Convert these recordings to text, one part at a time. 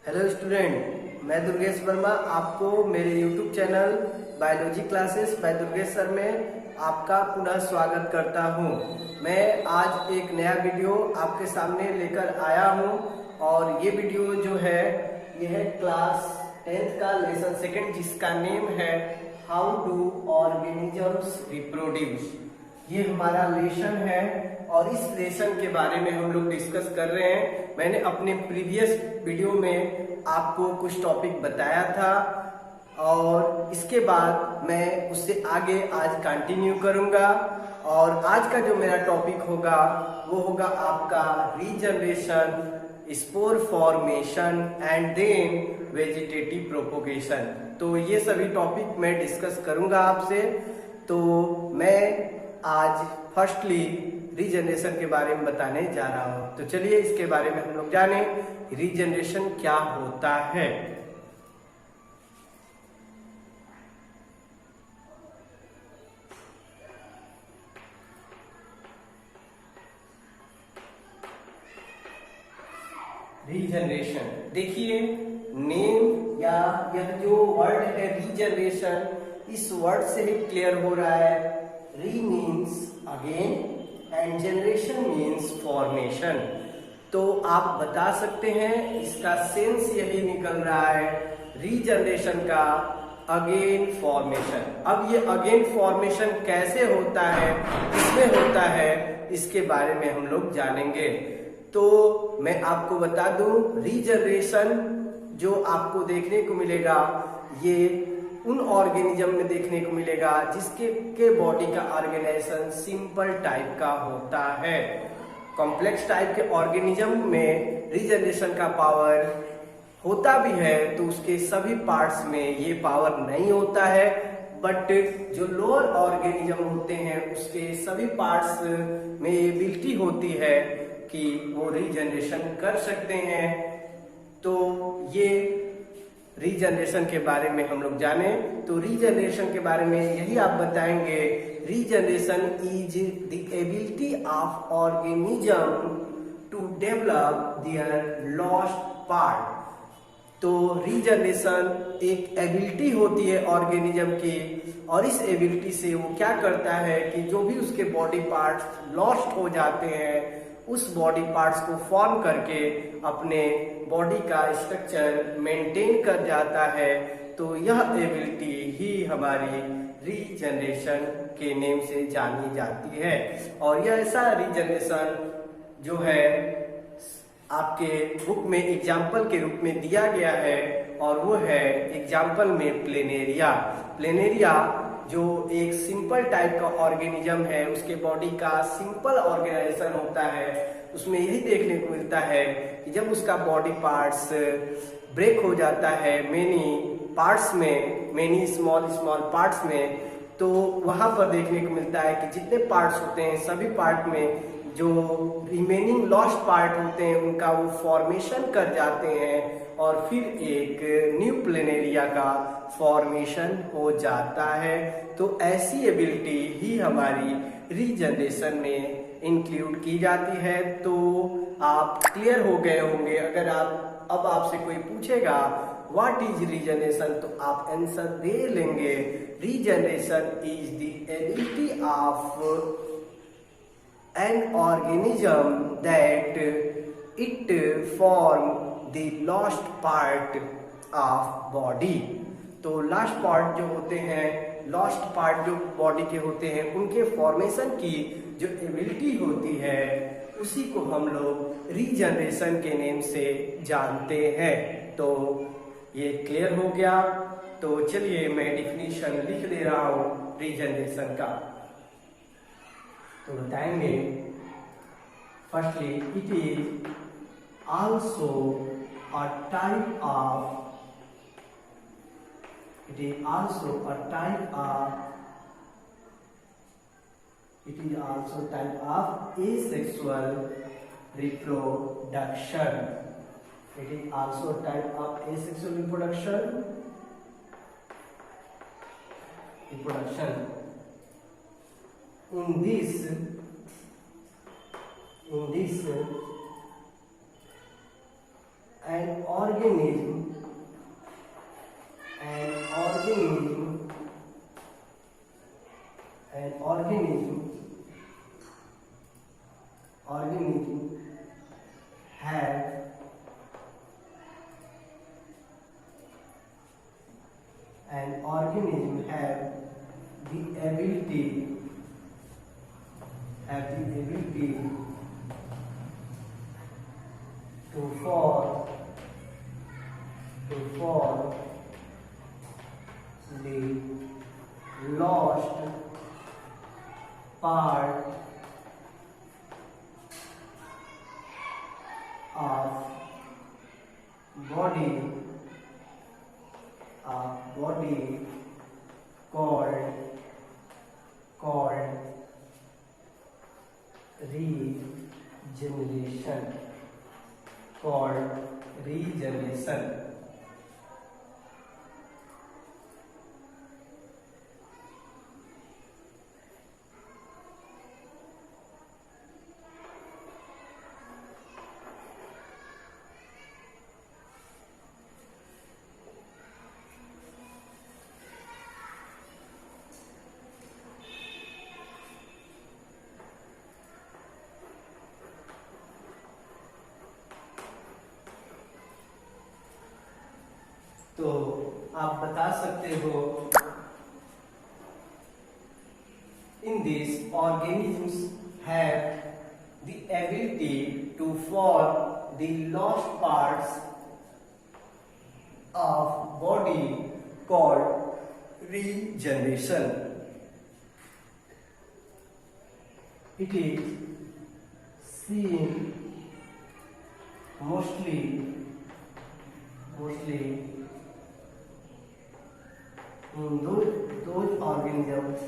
Hello student, मैं दुर्गेश वर्मा आपको मेरे YouTube channel biology classes bye Durgesh sir में आपका पुनः स्वागत करता हूं। मैं आज एक नया वीडियो आपके सामने लेकर आया हूं और ये वीडियो जो है ये है क्लास 10th का लेसन सेकंड, जिसका नेम है हाउ डू ऑर्गेनिजम्स रिप्रोड्यूस। ये हमारा लेसन है और इस लेसन के बारे में हम लोग डिस्कस कर रहे हैं। मैंने अपने प्रीवियस वीडियो में आपको कुछ टॉपिक बताया था और इसके बाद मैं उससे आगे आज कंटिन्यू करूंगा। और आज का जो मेरा टॉपिक होगा वो होगा आपका regeneration, spore formation and then vegetative propagation. तो ये सभी टॉपिक मैं डिस्कस करूंगा आपसे। तो मैं आज फर्स्टली रीजनरेशन के बारे में बताने जा रहा हूं। तो चलिए इसके बारे में हम लोग जाने रीजनरेशन क्या होता है। रीजनरेशन देखिए, नेम या यह जो वर्ड है रीजनरेशन, इस वर्ड से ही क्लियर हो रहा है। री means again and generation means formation. तो आप बता सकते हैं इसका सेंस यही निकल रहा है रीजनरेशन का अगेन फॉर्मेशन। अब ये अगेन फॉर्मेशन कैसे होता है, किसमें होता है, इसके बारे में हम लोग जानेंगे। तो मैं आपको बता दूं, रीजनरेशन जो आपको देखने को मिलेगा ये उन ऑर्गेनिज्म में देखने को मिलेगा जिसके बॉडी का ऑर्गेनाइजेशन सिंपल टाइप का होता है। कॉम्प्लेक्स टाइप के ऑर्गेनिज्म में रीजनरेशन का पावर होता भी है तो उसके सभी पार्ट्स में ये पावर नहीं होता है। बट जो लोअर ऑर्गेनिज्म होते हैं उसके सभी पार्ट्स में ये एबिलिटी होती है कि वो रीजनरेशन कर सकते हैं। तो ये रीजनरेशन के बारे में हम लोग जाने। तो रीजनरेशन के बारे में यही आप बताएंगे, regeneration is the ability of organism to develop their lost part. तो रीजनरेशन एक एबिलिटी होती है ऑर्गेनिज्म की और इस एबिलिटी से वो क्या करता है कि जो भी उसके बॉडी पार्ट्स लॉस्ट हो जाते हैं उस बॉडी पार्ट्स को फॉर्म करके अपने बॉडी का स्ट्रक्चर मेंटेन कर जाता है। तो यह एबिलिटी ही हमारी रीजनरेशन के नेम से जानी जाती है। और यह ऐसा रीजनरेशन जो है आपके बुक में एग्जाम्पल के रूप में दिया गया है और वो है एग्जाम्पल में प्लेनेरिया। प्लेनेरिया जो एक सिंपल टाइप का ऑर्गेनिज्म है, उसके बॉडी का सिंपल ऑर्गेनाइजेशन होता है, उसमें यही देखने को मिलता है कि जब उसका बॉडी पार्ट्स ब्रेक हो जाता है मेनी पार्ट्स में, मेनी स्मॉल स्मॉल पार्ट्स में, तो वहां पर देखने को मिलता है कि जितने पार्ट्स होते हैं सभी पार्ट में जो रिमेनिंग लॉस्ट पार्ट होते हैं उनका वो फॉर्मेशन कर जाते हैं और फिर एक न्यू प्लेनेरिया का फॉर्मेशन हो जाता है। तो ऐसी एबिलिटी ही हमारी रीजनरेशन में इंक्लूड की जाती है। तो आप क्लियर हो गए होंगे। अगर आप अब आपसे कोई पूछेगा व्हाट इज रीजनरेशन तो आप आंसर दे लेंगे, regeneration is the ability of an organism that it form the lost part of body। तो लास्ट पार्ट जो होते हैं, लॉस्ट पार्ट जो बॉडी के होते हैं, उनके फॉर्मेशन की जो एबिलिटी होती है उसी को हम लोग रीजनरेशन के नेम से जानते हैं। तो ये क्लियर हो गया। तो चलिए मैं डिफिनीशन लिख दे रहा हूं रीजनरेशन का। तो बताएंगे, firstly it is also a type of, it is also a type of, it is also type of asexual reproduction. It is also type of asexual reproduction. In this an organism an organism an organism organism have an organism the ability to form the lost part of body called regeneration. तो आप बता सकते हो in these organisms have the ability to form the lost parts of body called regeneration. It is seen mostly in those organisms which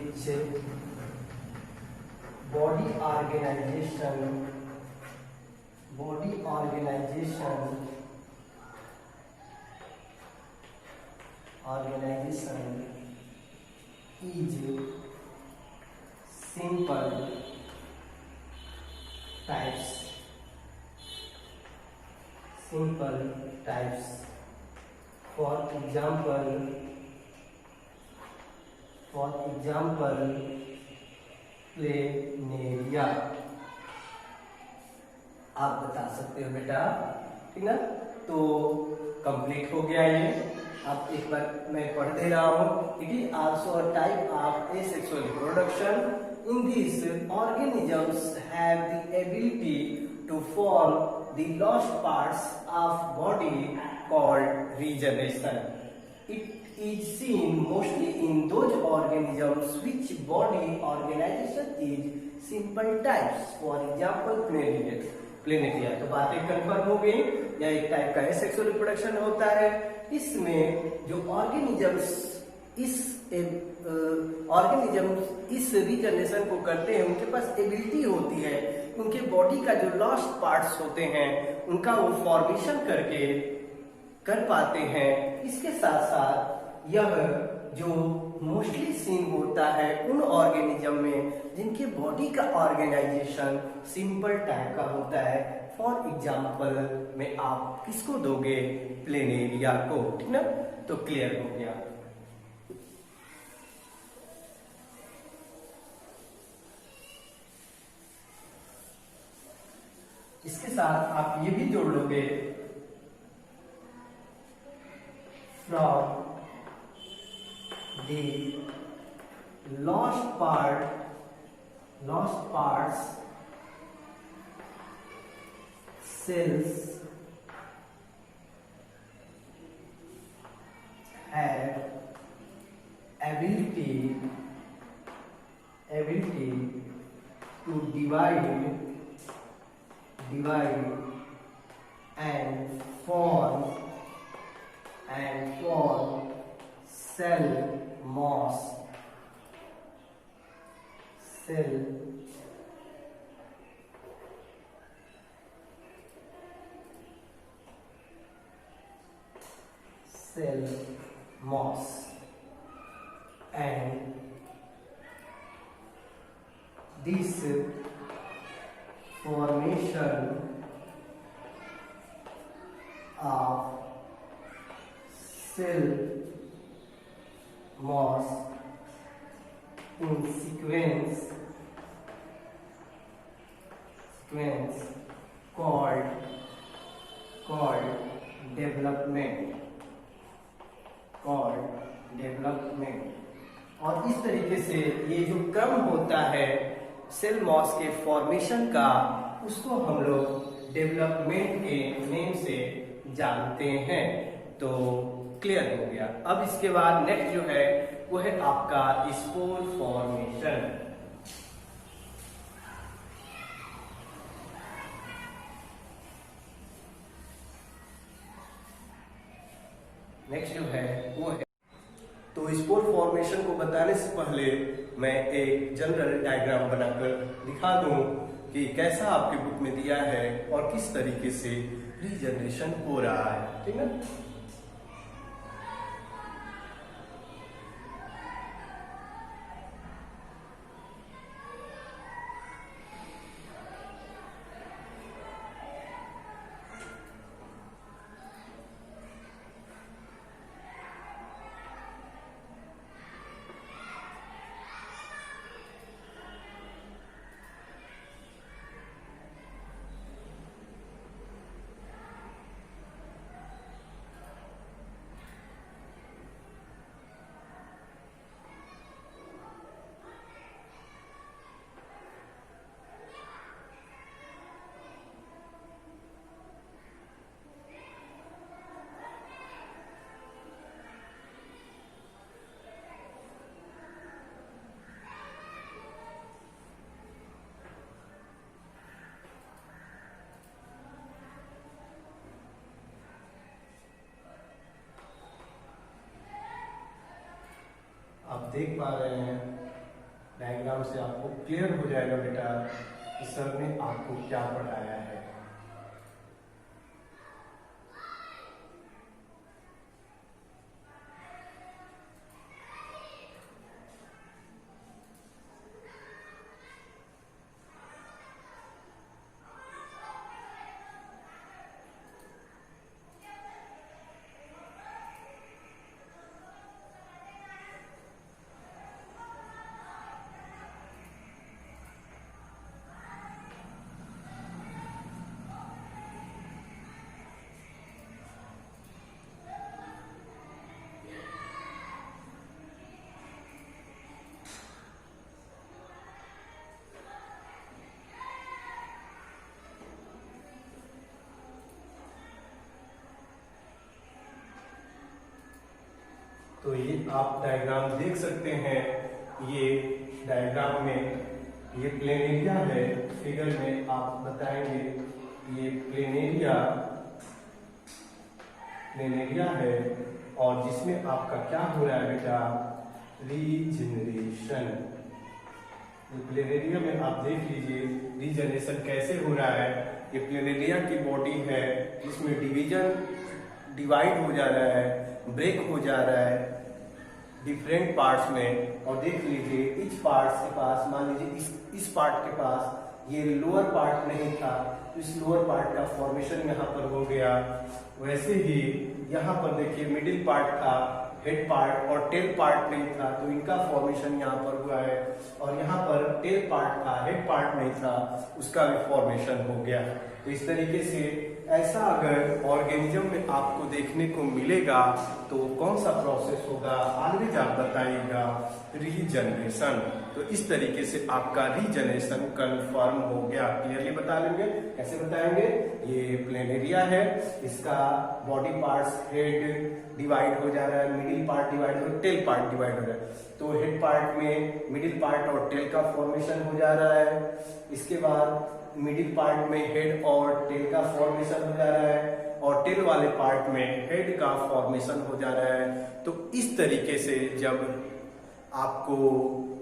body organization is simple types. For example, planaria आप बता सकते हो बेटा, ठीक ना। तो complete हो गया ये। अब एक बार मैं पढ़ दे रहा हूँ। It is also a type of asexual reproduction. In this organisms have the ability to form the lost parts of body called regeneration. It is seen mostly in those organisms which body organization is simple types. For example, planaria. तो बातें confirm हो गई। यह एक type का sexual reproduction होता है। इसमें जो ऑर्गेनिजम्स इस रीजनरेशन को करते हैं, उनके पास एबिलिटी होती है, उनके बॉडी का जो लॉस्ट पार्ट्स होते हैं उनका वो फॉर्मेशन करके कर पाते हैं। इसके साथ साथ यह जो मोस्टली सीन होता है उन ऑर्गेनिज्म में जिनके बॉडी का ऑर्गेनाइजेशन सिंपल टाइप का होता है। फॉर एग्जाम्पल में आप किसको दोगे? प्लेनेरिया को, ठीक ना। तो क्लियर हो गया। इसके साथ आप ये भी जोड़ लोगे, from the lost parts cells have ability to divide and form cell mass. And this formation of cell mass in sequence called development. और इस तरीके से ये जो क्रम होता है सेल मॉस के फॉर्मेशन का, उसको हम लोग डेवलपमेंट के नेम से जानते हैं। तो क्लियर हो गया। अब इसके बाद नेक्स्ट जो है वो है आपका स्पोर फॉर्मेशन। नेक्स्ट जो है वो है, तो स्पोर फॉर्मेशन को बताने से पहले मैं एक जनरल डायग्राम बनाकर दिखा दूं कि कैसा आपके बुक में दिया है और किस तरीके से रीजनरेशन हो रहा है। ठीक है, आप देख पा रहे हैं डायग्राम से आपको क्लियर हो जाएगा बेटा कि सर ने आपको क्या पढ़ाया है। तो ये आप डायग्राम देख सकते हैं। ये डायग्राम में ये प्लेन एरिया है, फिगर में आप बताएंगे ये प्लेन एरिया है और जिसमें आपका क्या हो रहा है बेटा, रीजनरेशन। प्लेन एरिया में आप देख लीजिए रीजनरेशन कैसे हो रहा है। ये प्लेन एरिया की बॉडी है जिसमें डिवाइड हो जा रहा है, ब्रेक हो जा रहा है डिफरेंट पार्ट्स में। और देख लीजिए इस पार्ट के पास, मान लीजिए इस पार्ट के पास ये लोअर पार्ट नहीं था, तो इस लोअर पार्ट का फॉर्मेशन यहाँ पर हो गया। वैसे ही यहाँ पर देखिए मिडिल पार्ट था, हेड पार्ट और टेल पार्ट नहीं था, तो इनका फॉर्मेशन यहाँ पर हुआ है। और यहाँ पर टेल पार्ट था, हेड पार्ट नहीं था, उसका भी फॉर्मेशन हो गया। तो इस तरीके से ऐसा अगर ऑर्गेनिज्म में आपको देखने को मिलेगा तो कौन सा प्रोसेस होगा, ऑलवेज आप बताइएगा रीजनरेशन। तो इस तरीके से आपका रीजनरेशन कंफर्म हो गया। क्लियरली बता लेंगे, कैसे बताएंगे। ये प्लेन एरिया है, इसका बॉडी पार्ट्स, हेड डिवाइड हो जा रहा है, मिडिल पार्ट डिवाइड हो रहा है, टेल पार्ट डिवाइड हो रहा है। तो हेड पार्ट में मिडिल पार्ट और टेल का फॉर्मेशन हो जा रहा है। इसके बाद मिडिल पार्ट में हेड और टेल का फॉर्मेशन हो जा रहा है और टेल वाले पार्ट में हेड का फॉर्मेशन हो जा रहा है। तो इस तरीके से जब आपको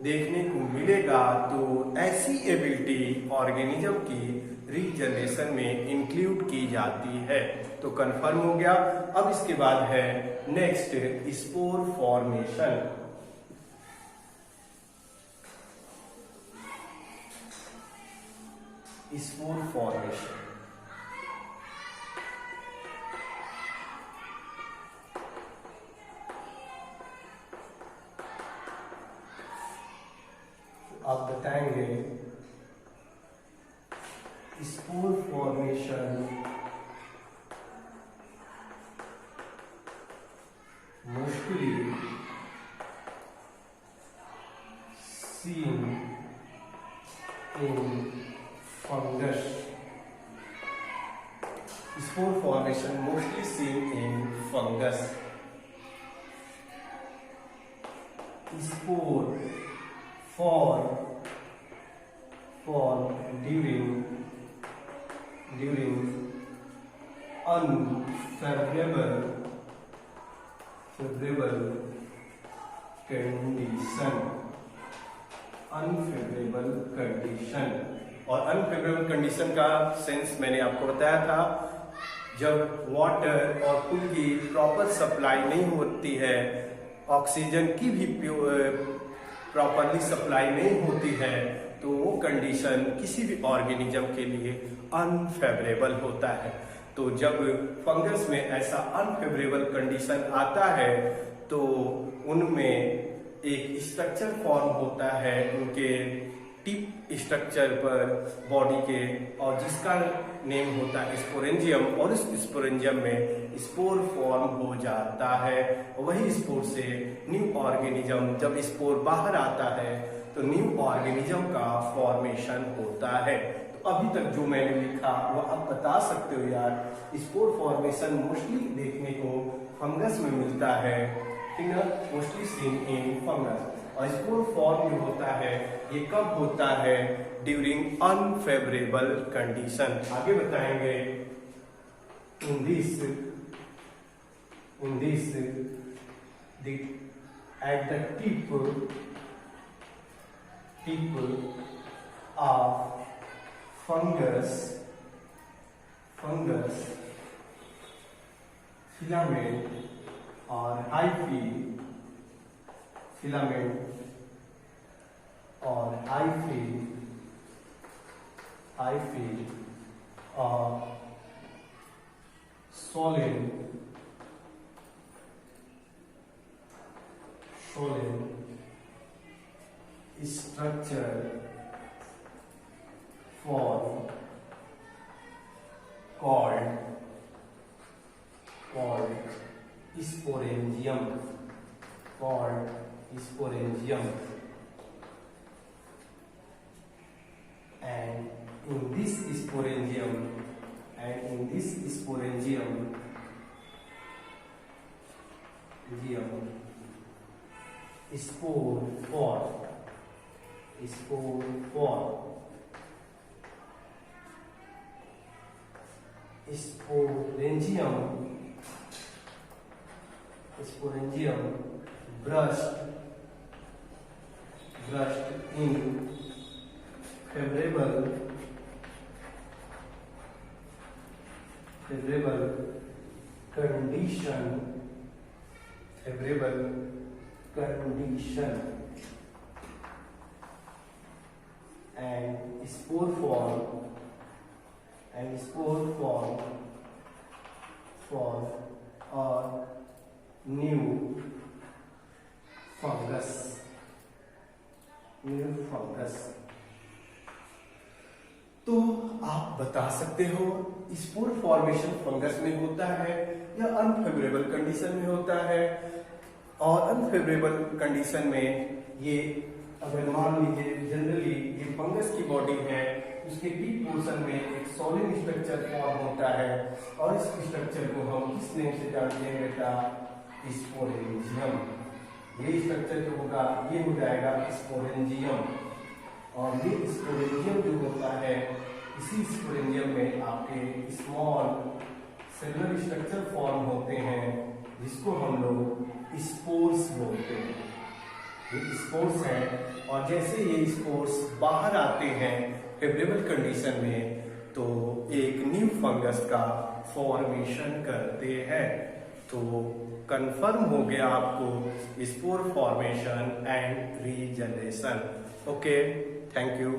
देखने को मिलेगा तो ऐसी एबिलिटी ऑर्गेनिज्म की रीजनरेशन में इंक्लूड की जाती है। तो कंफर्म हो गया। अब इसके बाद है next spore formation. Spore formation. आप बताएंगे spore formation mostly seen in fungus. Spore formation mostly seen in fungus. Spore form during unfavorable condition। Unfavourable condition, और अनफेवरेबल कंडीशन का सेंस मैंने आपको बताया था, जब वाटर और फूड की प्रॉपर सप्लाई नहीं होती है, ऑक्सीजन की भी प्रॉपरली सप्लाई नहीं होती है, तो वो कंडीशन किसी भी ऑर्गेनिज्म के लिए अनफेवरेबल होता है। तो जब फंगस में ऐसा अनफेवरेबल कंडीशन आता है तो उनमें एक स्ट्रक्चर फॉर्म होता है उनके टिप स्ट्रक्चर पर बॉडी के, और जिसका नेम होता है स्पोरेंजियम, और इस स्पोरेंजियम में स्पोर फॉर्म हो जाता है। वही स्पोर से न्यू ऑर्गेनिज्म, जब स्पोर बाहर आता है तो न्यू ऑर्गेनिज्म का फॉर्मेशन होता है। तो अभी तक जो मैंने लिखा वो आप बता सकते हो यार, स्पोर फॉर्मेशन मोस्टली देखने को फंगस में मिलता है, मोस्टली सीन इन फंगस। और स्पोर फॉर्म जो होता है ये कब होता है? During unfavourable condition. आगे बताएंगे in this at the tip of fungus filament और हाइफी फिलामेंट और हाइफी और swollen structure form called sporangium, and in this sporangium spore form, sporangium brushed in favorable condition and spore form for a new fungus। तो आप बता सकते हो spore formation fungus में होता है या अनफेवरेबल कंडीशन में होता है। और अनफेवरेबल कंडीशन में ये, अगर मान लीजिए जनरली ये फंगस की बॉडी है, उसके टिप पोर्शन में एक सॉलिड स्ट्रक्चर फॉर्म होता है, और इस स्ट्रक्चर को हम किस नेम से जानते हैं बेटा? स्पोरेंजियम। ये स्ट्रक्चर जो होगा ये हो जाएगा स्पोरेंजियम। और ये स्पोरेंजियम जो होता है, इसी स्पोरेंजियम में आपके स्मॉल सेलुलर स्ट्रक्चर फॉर्म होते हैं, जिसको हम लोग स्पोर्स बोलते हैं। ये स्पोर्स हैं, और जैसे ये स्पोर्स बाहर आते हैं फेवरेबल कंडीशन में, तो एक न्यू फंगस का फॉर्मेशन करते हैं। तो कंफर्म हो गया आपको spore formation and regeneration. Okay, thank you.